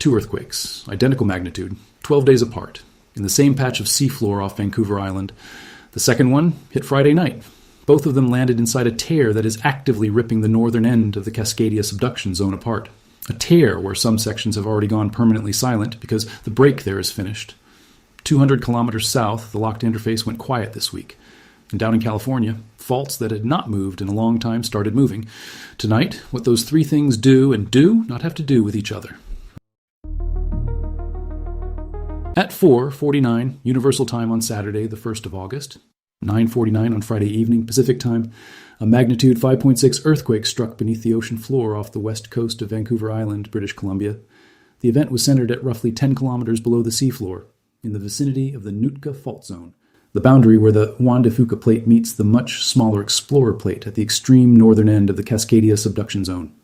Two earthquakes, identical magnitude, 12 days apart, in the same patch of seafloor off Vancouver Island. The second one hit Friday night. Both of them landed inside a tear that is actively ripping the northern end of the Cascadia subduction zone apart. A tear where some sections have already gone permanently silent because the break there is finished. 200 kilometers south, the locked interface went quiet this week. And down in California, faults that had not moved in a long time started moving. Tonight, what those three things do and do not have to do with each other. At 4:49 Universal Time on Saturday, the 1st of August, 9:49 on Friday evening Pacific Time, a magnitude 5.6 earthquake struck beneath the ocean floor off the west coast of Vancouver Island, British Columbia. The event was centered at roughly 10 kilometers below the seafloor, in the vicinity of the Nootka Fault Zone, the boundary where the Juan de Fuca plate meets the much smaller Explorer plate at the extreme northern end of the Cascadia subduction zone.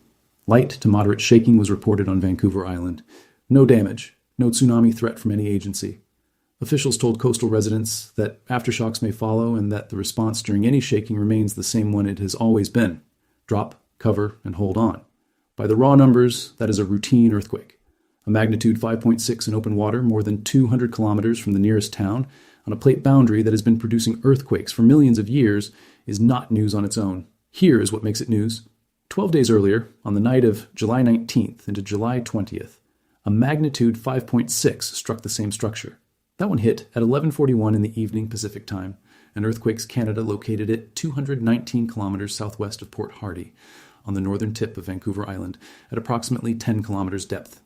Light to moderate shaking was reported on Vancouver Island. No damage, no tsunami threat from any agency. Officials told coastal residents that aftershocks may follow and that the response during any shaking remains the same one it has always been. Drop, cover, and hold on. By the raw numbers, that is a routine earthquake. A magnitude 5.6 in open water, more than 200 kilometers from the nearest town, on a plate boundary that has been producing earthquakes for millions of years, is not news on its own. Here is what makes it news. 12 days earlier, on the night of July 19th into July 20th, a magnitude 5.6 struck the same structure. That one hit at 11:41 in the evening Pacific Time, and Earthquakes Canada located it 219 kilometers southwest of Port Hardy, on the northern tip of Vancouver Island, at approximately 10 kilometers depth.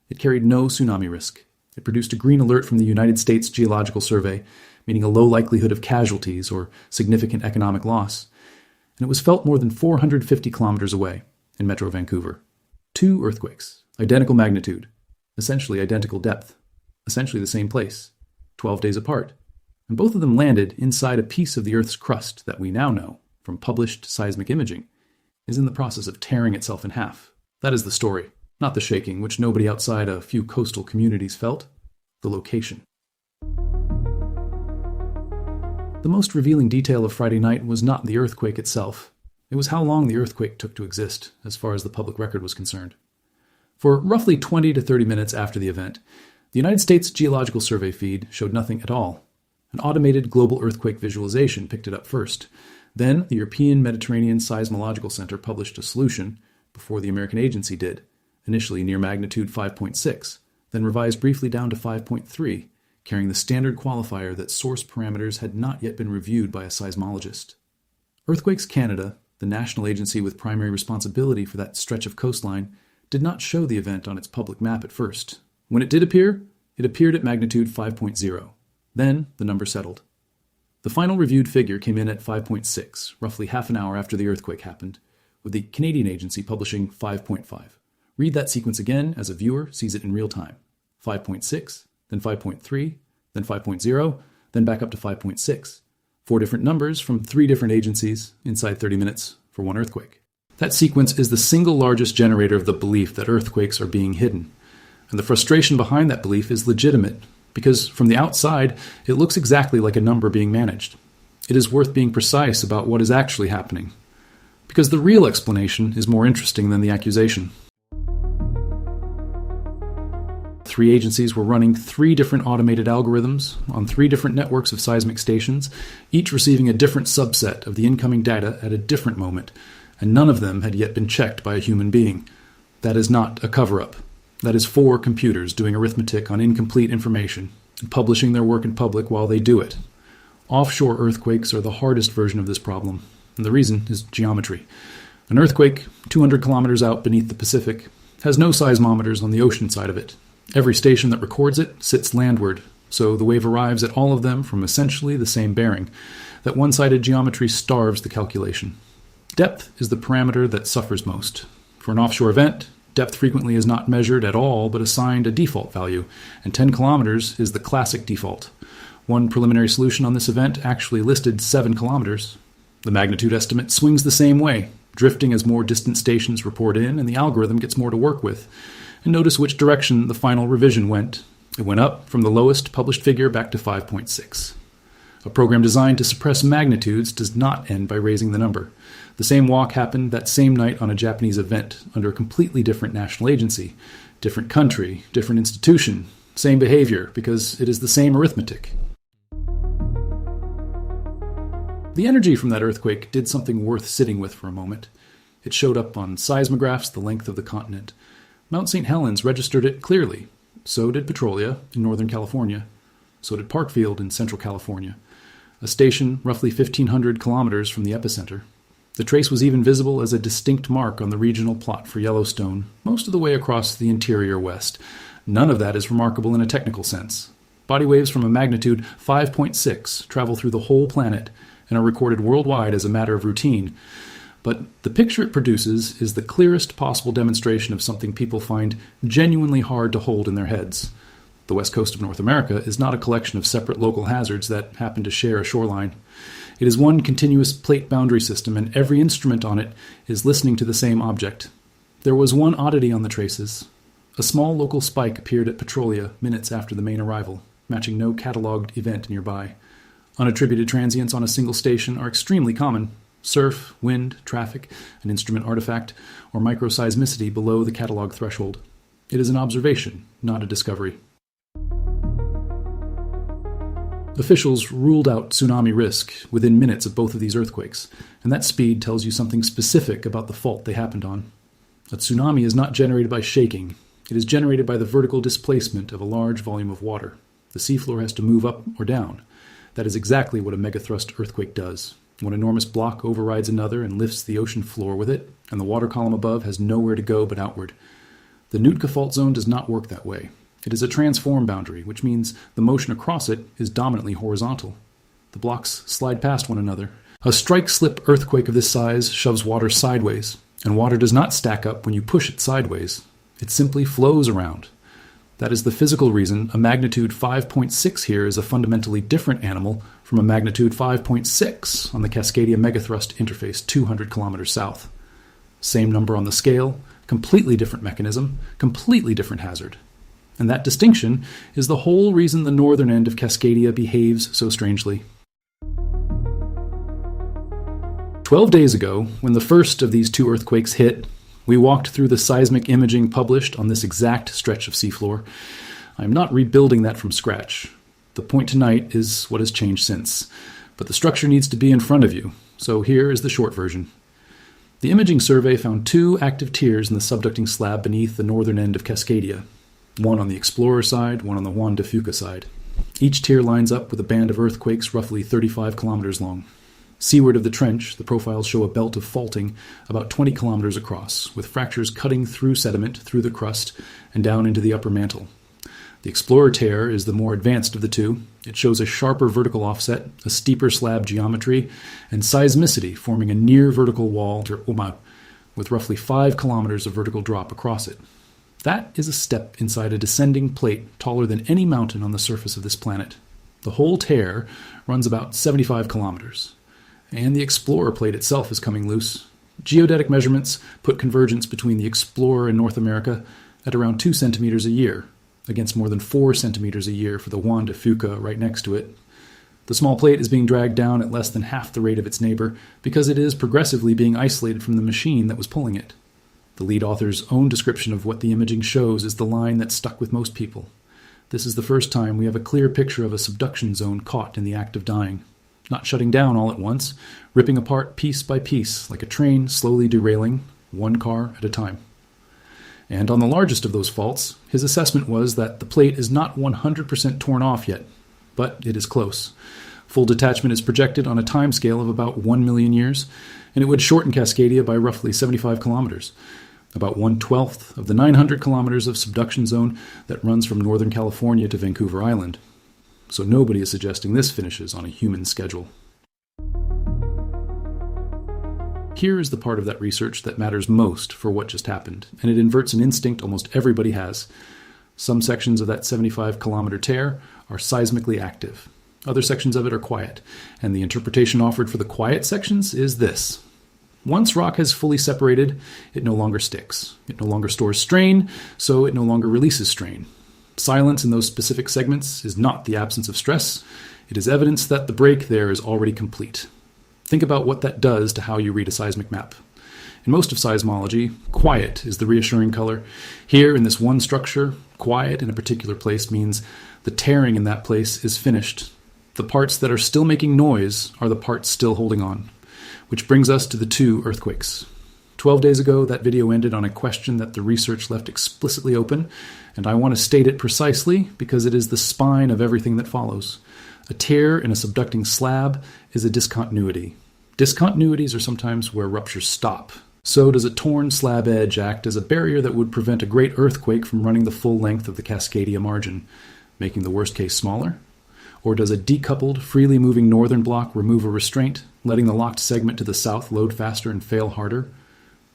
It carried no tsunami risk. It produced a green alert from the United States Geological Survey, meaning a low likelihood of casualties or significant economic loss. And it was felt more than 450 kilometers away, in Metro Vancouver. Two earthquakes, identical magnitude, essentially identical depth, essentially the same place, 12 days apart. And both of them landed inside a piece of the Earth's crust that we now know, from published seismic imaging, is in the process of tearing itself in half. That is the story. Not the shaking, which nobody outside a few coastal communities felt. The location. The most revealing detail of Friday night was not the earthquake itself. It was how long the earthquake took to exist, as far as the public record was concerned. For roughly 20 to 30 minutes after the event, the United States Geological Survey feed showed nothing at all. An automated global earthquake visualization picked it up first. Then the European Mediterranean Seismological Center published a solution, before the American agency did, initially near magnitude 5.6, then revised briefly down to 5.3, carrying the standard qualifier that source parameters had not yet been reviewed by a seismologist. Earthquakes Canada, the national agency with primary responsibility for that stretch of coastline, did not show the event on its public map at first. When it did appear, it appeared at magnitude 5.0. Then the number settled. The final reviewed figure came in at 5.6, roughly half an hour after the earthquake happened, with the Canadian agency publishing 5.5. Read that sequence again as a viewer sees it in real time. 5.6, then 5.3, then 5.0, then back up to 5.6. 4 different numbers from 3 different agencies inside 30 minutes for one earthquake. That sequence is the single largest generator of the belief that earthquakes are being hidden. And the frustration behind that belief is legitimate, because from the outside, it looks exactly like a number being managed. It is worth being precise about what is actually happening, because the real explanation is more interesting than the accusation. 3 agencies were running 3 different automated algorithms on 3 different networks of seismic stations, each receiving a different subset of the incoming data at a different moment, and none of them had yet been checked by a human being. That is not a cover-up. That is 4 computers doing arithmetic on incomplete information and publishing their work in public while they do it. Offshore earthquakes are the hardest version of this problem, and the reason is geometry. An earthquake 200 kilometers out beneath the Pacific has no seismometers on the ocean side of it. Every station that records it sits landward, so the wave arrives at all of them from essentially the same bearing. That one-sided geometry starves the calculation. Depth is the parameter that suffers most. For an offshore event, depth frequently is not measured at all but assigned a default value, and 10 kilometers is the classic default. One preliminary solution on this event actually listed 7 kilometers. The magnitude estimate swings the same way, drifting as more distant stations report in and the algorithm gets more to work with. And notice which direction the final revision went. It went up from the lowest published figure back to 5.6. A program designed to suppress magnitudes does not end by raising the number. The same walk happened that same night on a Japanese event under a completely different national agency, Different country, different institution, same behavior, because it is the same arithmetic. The energy from that earthquake did something worth sitting with for a moment. It showed up on seismographs the length of the continent. Mount St. Helens registered it clearly. So did Petrolia in Northern California. So did Parkfield in Central California, a station roughly 1,500 kilometers from the epicenter. The trace was even visible as a distinct mark on the regional plot for Yellowstone, most of the way across the interior west. None of that is remarkable in a technical sense. Body waves from a magnitude 5.6 travel through the whole planet and are recorded worldwide as a matter of routine. But the picture it produces is the clearest possible demonstration of something people find genuinely hard to hold in their heads. The west coast of North America is not a collection of separate local hazards that happen to share a shoreline. It is one continuous plate boundary system, and every instrument on it is listening to the same object. There was one oddity on the traces. A small local spike appeared at Petrolia minutes after the main arrival, matching no catalogued event nearby. Unattributed transients on a single station are extremely common. Surf, wind, traffic, an instrument artifact, or microseismicity below the catalog threshold. It is an observation, not a discovery. Officials ruled out tsunami risk within minutes of both of these earthquakes, and that speed tells you something specific about the fault they happened on. A tsunami is not generated by shaking. It is generated by the vertical displacement of a large volume of water. The seafloor has to move up or down. That is exactly what a megathrust earthquake does. One enormous block overrides another and lifts the ocean floor with it, and the water column above has nowhere to go but outward. The Nootka Fault Zone does not work that way. It is a transform boundary, which means the motion across it is dominantly horizontal. The blocks slide past one another. A strike-slip earthquake of this size shoves water sideways, and water does not stack up when you push it sideways. It simply flows around. That is the physical reason a magnitude 5.6 here is a fundamentally different animal from a magnitude 5.6 on the Cascadia megathrust interface 200 kilometers south. Same number on the scale, completely different mechanism, completely different hazard. And that distinction is the whole reason the northern end of Cascadia behaves so strangely. 12 days ago, when the first of these two earthquakes hit, we walked through the seismic imaging published on this exact stretch of seafloor. I am not rebuilding that from scratch. The point tonight is what has changed since, but the structure needs to be in front of you, so here is the short version. The imaging survey found two active tiers in the subducting slab beneath the northern end of Cascadia. One on the Explorer side, one on the Juan de Fuca side. Each tier lines up with a band of earthquakes roughly 35 kilometers long. Seaward of the trench, the profiles show a belt of faulting about 20 kilometers across, with fractures cutting through sediment, through the crust, and down into the upper mantle. The Explorer tear is the more advanced of the two. It shows a sharper vertical offset, a steeper slab geometry, and seismicity forming a near-vertical wall with roughly 5 kilometers of vertical drop across it. That is a step inside a descending plate taller than any mountain on the surface of this planet. The whole tear runs about 75 kilometers. And the Explorer plate itself is coming loose. Geodetic measurements put convergence between the Explorer and North America at around 2 centimeters a year, against more than 4 centimeters a year for the Juan de Fuca right next to it. The small plate is being dragged down at less than half the rate of its neighbor because it is progressively being isolated from the machine that was pulling it. The lead author's own description of what the imaging shows is the line that stuck with most people. This is the first time we have a clear picture of a subduction zone caught in the act of dying. Not shutting down all at once, ripping apart piece by piece, like a train slowly derailing, one car at a time. And on the largest of those faults, his assessment was that the plate is not 100% torn off yet, but it is close. Full detachment is projected on a time scale of about 1 million years, and it would shorten Cascadia by roughly 75 kilometers, about 1/12 of the 900 kilometers of subduction zone that runs from Northern California to Vancouver Island. So nobody is suggesting this finishes on a human schedule. Here is the part of that research that matters most for what just happened, and it inverts an instinct almost everybody has. Some sections of that 75-kilometer tear are seismically active. Other sections of it are quiet, and the interpretation offered for the quiet sections is this. Once rock has fully separated, it no longer sticks. It no longer stores strain, so it no longer releases strain. Silence in those specific segments is not the absence of stress. It is evidence that the break there is already complete. Think about what that does to how you read a seismic map. In most of seismology, quiet is the reassuring color. Here, in this one structure, quiet in a particular place means the tearing in that place is finished. The parts that are still making noise are the parts still holding on. Which brings us to the 2 earthquakes. 12 days ago, that video ended on a question that the research left explicitly open, and I want to state it precisely because it is the spine of everything that follows. A tear in a subducting slab is a discontinuity. Discontinuities are sometimes where ruptures stop. So does a torn slab edge act as a barrier that would prevent a great earthquake from running the full length of the Cascadia margin, making the worst case smaller? Or does a decoupled, freely moving northern block remove a restraint, letting the locked segment to the south load faster and fail harder?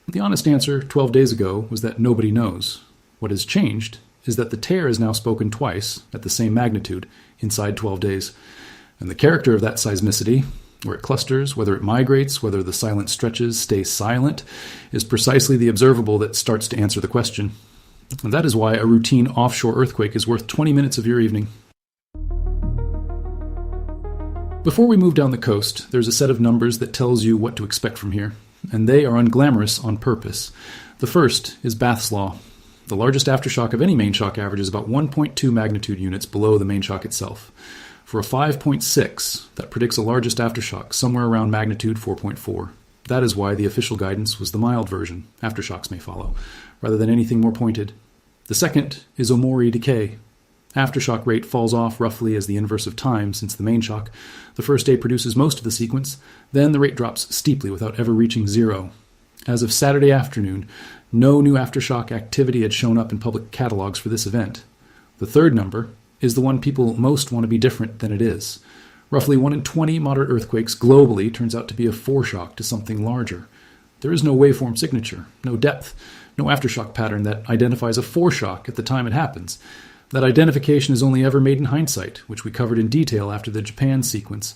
The honest answer 12 days ago was that nobody knows. What has changed is that the tear has now spoken twice, at the same magnitude, inside 12 days. And the character of that seismicity, where it clusters, whether it migrates, whether the silent stretches stay silent, is precisely the observable that starts to answer the question. And that is why a routine offshore earthquake is worth 20 minutes of your evening. Before we move down the coast, there's a set of numbers that tells you what to expect from here, and they are unglamorous on purpose. The first is Bath's Law. The largest aftershock of any main shock average is about 1.2 magnitude units below the main shock itself. For a 5.6, that predicts a largest aftershock somewhere around magnitude 4.4. That is why the official guidance was the mild version, aftershocks may follow, rather than anything more pointed. The second is Omori decay. Aftershock rate falls off roughly as the inverse of time since the main shock. The first day produces most of the sequence, then the rate drops steeply without ever reaching zero. As of Saturday afternoon, no new aftershock activity had shown up in public catalogs for this event. The third number is the one people most want to be different than it is. Roughly 1 in 20 moderate earthquakes globally turns out to be a foreshock to something larger. There is no waveform signature, no depth, no aftershock pattern that identifies a foreshock at the time it happens. That identification is only ever made in hindsight, which we covered in detail after the Japan sequence.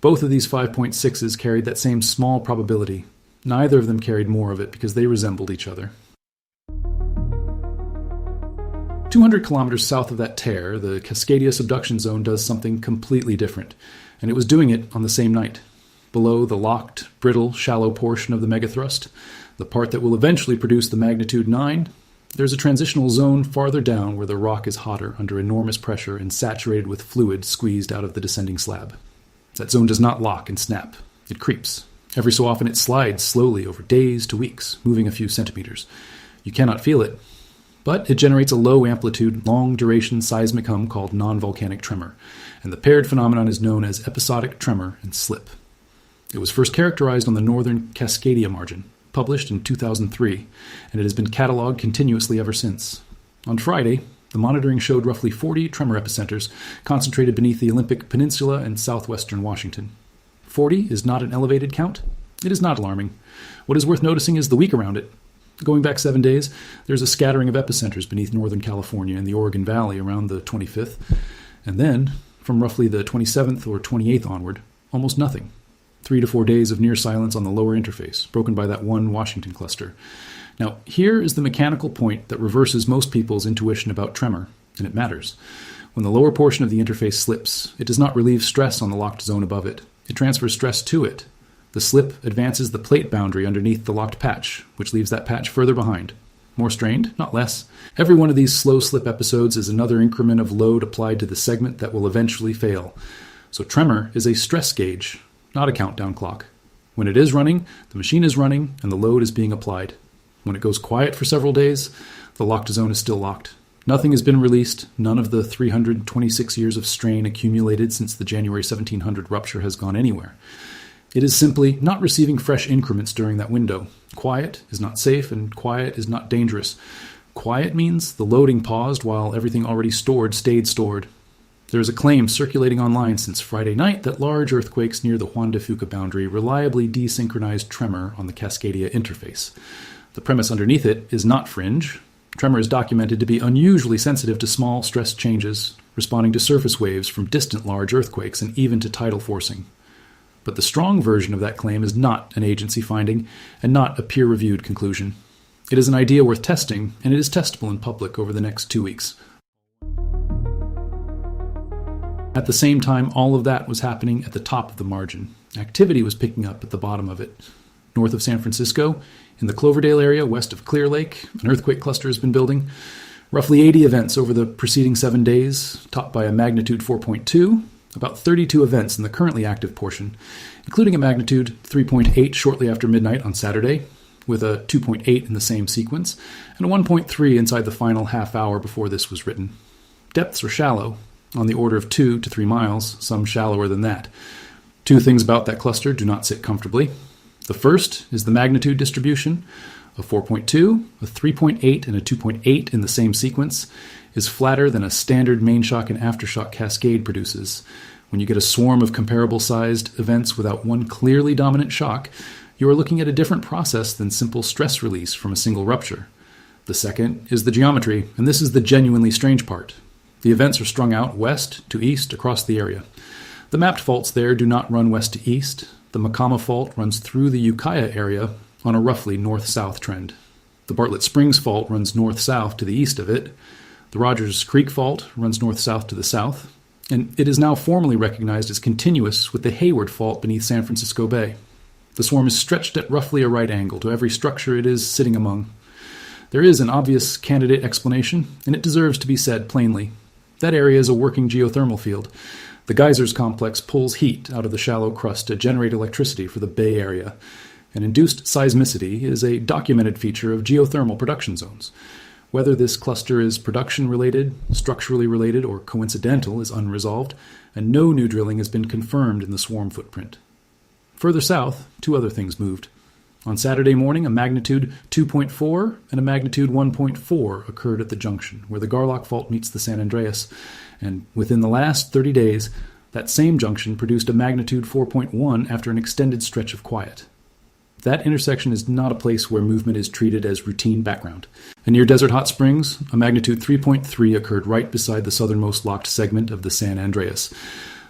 Both of these 5.6s carried that same small probability. Neither of them carried more of it because they resembled each other. 200 kilometers south of that tear, the Cascadia subduction zone does something completely different, and it was doing it on the same night. Below the locked, brittle, shallow portion of the megathrust, the part that will eventually produce the magnitude 9, there's a transitional zone farther down where the rock is hotter under enormous pressure and saturated with fluid squeezed out of the descending slab. That zone does not lock and snap. It creeps. Every so often it slides slowly over days to weeks, moving a few centimeters. You cannot feel it, but it generates a low-amplitude, long-duration seismic hum called non-volcanic tremor, and the paired phenomenon is known as episodic tremor and slip. It was first characterized on the northern Cascadia margin, published in 2003, and it has been catalogued continuously ever since. On Friday, the monitoring showed roughly 40 tremor epicenters concentrated beneath the Olympic Peninsula and southwestern Washington. 40 is not an elevated count. It is not alarming. What is worth noticing is the week around it. Going back 7 days, there's a scattering of epicenters beneath Northern California and the Oregon Valley around the 25th, and then, from roughly the 27th or 28th onward, almost nothing. 3 to 4 days of near silence on the lower interface, broken by that one Washington cluster. Now, here is the mechanical point that reverses most people's intuition about tremor, and it matters. When the lower portion of the interface slips, it does not relieve stress on the locked zone above it. It transfers stress to it. The slip advances the plate boundary underneath the locked patch, which leaves that patch further behind. More strained, not less. Every one of these slow slip episodes is another increment of load applied to the segment that will eventually fail. So tremor is a stress gauge, not a countdown clock. When it is running, the machine is running, and the load is being applied. When it goes quiet for several days, the locked zone is still locked. Nothing has been released. None of the 326 years of strain accumulated since the January 1700 rupture has gone anywhere. It is simply not receiving fresh increments during that window. Quiet is not safe, and quiet is not dangerous. Quiet means the loading paused while everything already stored stayed stored. There is a claim circulating online since Friday night that large earthquakes near the Juan de Fuca boundary reliably desynchronized tremor on the Cascadia interface. The premise underneath it is not fringe. Tremor is documented to be unusually sensitive to small stress changes, responding to surface waves from distant large earthquakes and even to tidal forcing. But the strong version of that claim is not an agency finding and not a peer-reviewed conclusion. It is an idea worth testing, and it is testable in public over the next 2 weeks. At the same time, all of that was happening at the top of the margin. Activity was picking up at the bottom of it. north of San Francisco. In the Cloverdale area, west of Clear Lake, an earthquake cluster has been building. Roughly 80 events over the preceding 7 days, topped by a magnitude 4.2, about 32 events in the currently active portion, including a magnitude 3.8 shortly after midnight on Saturday, with a 2.8 in the same sequence, and a 1.3 inside the final half hour before this was written. Depths are shallow, on the order of 2 to 3 miles, some shallower than that. Two things about that cluster do not sit comfortably. The first is the magnitude distribution. A 4.2, a 3.8, and a 2.8 in the same sequence is flatter than a standard main shock and aftershock cascade produces. When you get a swarm of comparable-sized events without one clearly dominant shock, you are looking at a different process than simple stress release from a single rupture. The second is the geometry, and this is the genuinely strange part. The events are strung out west to east across the area. The mapped faults there do not run west to east. The Macama Fault runs through the Ukiah area on a roughly north-south trend. The Bartlett Springs Fault runs north-south to the east of it. The Rogers Creek Fault runs north-south to the south. And it is now formally recognized as continuous with the Hayward Fault beneath San Francisco Bay. The swarm is stretched at roughly a right angle to every structure it is sitting among. There is an obvious candidate explanation, and it deserves to be said plainly. That area is a working geothermal field. The geysers complex pulls heat out of the shallow crust to generate electricity for the Bay Area. And induced seismicity is a documented feature of geothermal production zones. Whether this cluster is production-related, structurally related, or coincidental is unresolved, and no new drilling has been confirmed in the swarm footprint. Further south, two other things moved. On Saturday morning, a magnitude 2.4 and a magnitude 1.4 occurred at the junction, where the Garlock Fault meets the San Andreas, and within the last 30 days, that same junction produced a magnitude 4.1 after an extended stretch of quiet. That intersection is not a place where movement is treated as routine background. And near Desert Hot Springs, a magnitude 3.3 occurred right beside the southernmost locked segment of the San Andreas.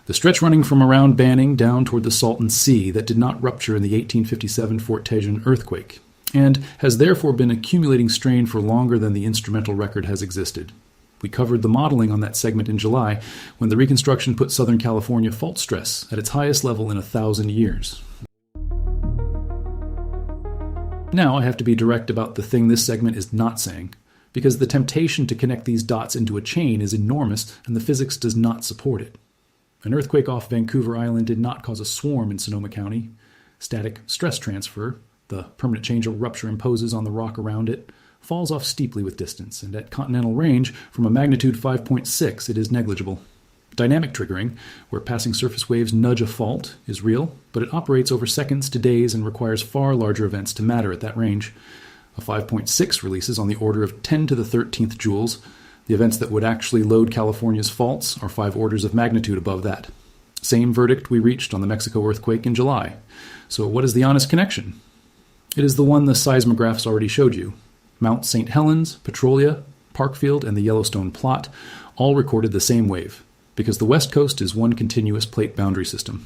The stretch running from around Banning down toward the Salton Sea that did not rupture in the 1857 Fort Tejon earthquake, and has therefore been accumulating strain for longer than the instrumental record has existed. We covered the modeling on that segment in July, when the reconstruction put Southern California fault stress at its highest level in 1,000 years. Now I have to be direct about the thing this segment is not saying, because the temptation to connect these dots into a chain is enormous and the physics does not support it. An earthquake off Vancouver Island did not cause a swarm in Sonoma County. Static stress transfer, the permanent change a rupture imposes on the rock around it, falls off steeply with distance, and at continental range, from a magnitude 5.6, it is negligible. Dynamic triggering, where passing surface waves nudge a fault, is real, but it operates over seconds to days and requires far larger events to matter at that range. A 5.6 releases on the order of 10 to the 13th joules. The events that would actually load California's faults are 5 orders of magnitude above that. Same verdict we reached on the Mexico earthquake in July. So what is the honest connection? It is the one the seismographs already showed you. Mount St. Helens, Petrolia, Parkfield, and the Yellowstone Plot all recorded the same wave, because the West Coast is one continuous plate boundary system.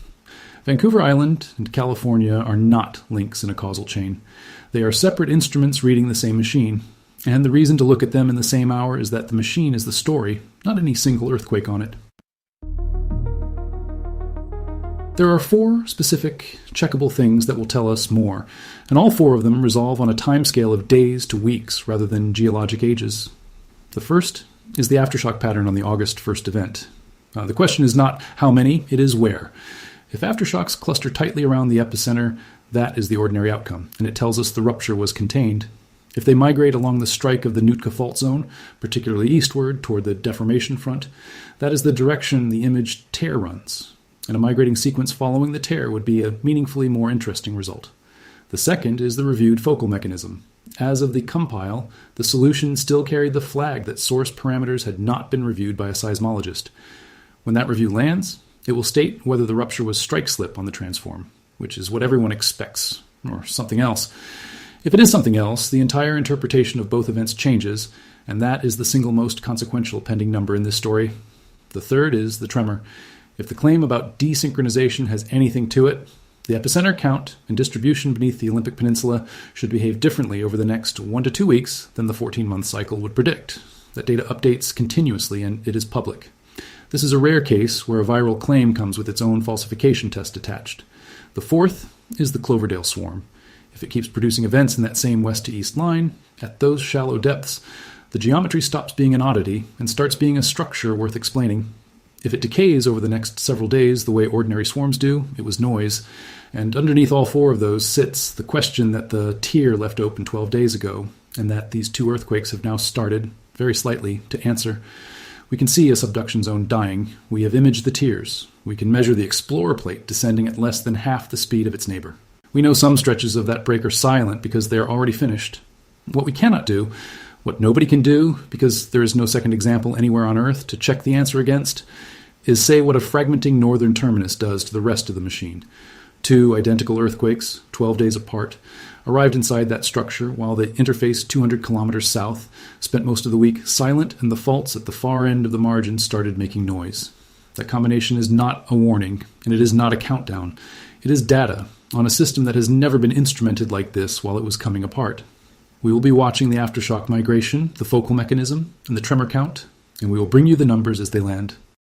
Vancouver Island and California are not links in a causal chain. They are separate instruments reading the same machine, and the reason to look at them in the same hour is that the machine is the story, not any single earthquake on it. There are 4 specific, checkable things that will tell us more, and all 4 of them resolve on a timescale of days to weeks rather than geologic ages. The first is the aftershock pattern on the August 1st event. The question is not how many, it is where. If aftershocks cluster tightly around the epicenter, that is the ordinary outcome, and it tells us the rupture was contained. If they migrate along the strike of the Nootka Fault Zone, particularly eastward toward the deformation front, that is the direction the imaged tear runs, and a migrating sequence following the tear would be a meaningfully more interesting result. The second is the reviewed focal mechanism. As of the compile, the solution still carried the flag that source parameters had not been reviewed by a seismologist. When that review lands, it will state whether the rupture was strike slip on the transform, which is what everyone expects, or something else. If it is something else, the entire interpretation of both events changes, and that is the single most consequential pending number in this story. The third is the tremor. If the claim about desynchronization has anything to it, the epicenter count and distribution beneath the Olympic Peninsula should behave differently over the next 1 to 2 weeks than the 14-month cycle would predict. That data updates continuously, and it is public. This is a rare case where a viral claim comes with its own falsification test attached. The fourth is the Cloverdale swarm. If it keeps producing events in that same west to east line, at those shallow depths, the geometry stops being an oddity and starts being a structure worth explaining. If it decays over the next several days the way ordinary swarms do, it was noise. And underneath all four of those sits the question that the tier left open 12 days ago, and that these two earthquakes have now started, very slightly, to answer. We can see a subduction zone dying. We have imaged the tiers. We can measure the explorer plate descending at less than half the speed of its neighbor. We know some stretches of that break are silent because they are already finished. What we cannot do, what nobody can do, because there is no second example anywhere on Earth to check the answer against, is say what a fragmenting northern terminus does to the rest of the machine. Two identical earthquakes, 12 days apart, arrived inside that structure while the interface 200 kilometers south spent most of the week silent, and the faults at the far end of the margin started making noise. That combination is not a warning, and it is not a countdown. It is data on a system that has never been instrumented like this while it was coming apart. We will be watching the aftershock migration, the focal mechanism, and the tremor count, and we will bring you the numbers as they land.